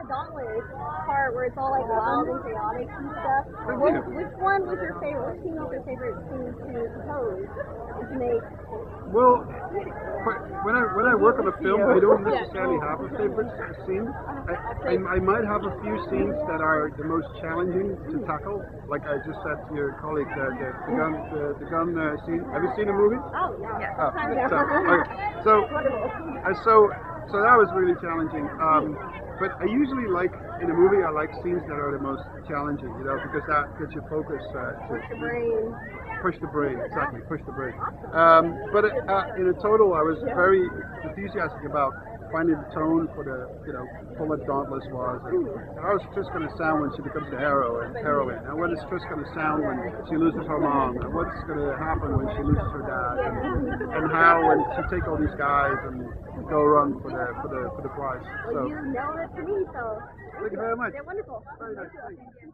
Dauntless part where it's all like wild and chaotic and stuff. Which one was your favorite? Which scene was your favorite scene to compose and to make? Well, when I work on a film, I don't necessarily have a favorite scene. I might have a few scenes that are the most challenging to tackle. Like I just said to your colleague, the gun scene. Have you seen the movie? Oh yeah. Oh, so that was really challenging. But I usually like in a movie, I like scenes that are the most challenging, because that gets your focus Push the brain. Push the brain, exactly, push the brain. But in a total, I was very enthusiastic about finding the tone for for what Dauntless was. And how it's just going to sound when she becomes the heroine, and what it's just going to sound when she loses her mom, and what's going to happen when she loses her dad, and how when she take all these guys and go run for the prize. Well, you nailed it for me, so. Thank you very much. They're wonderful. Very nice. Thank you.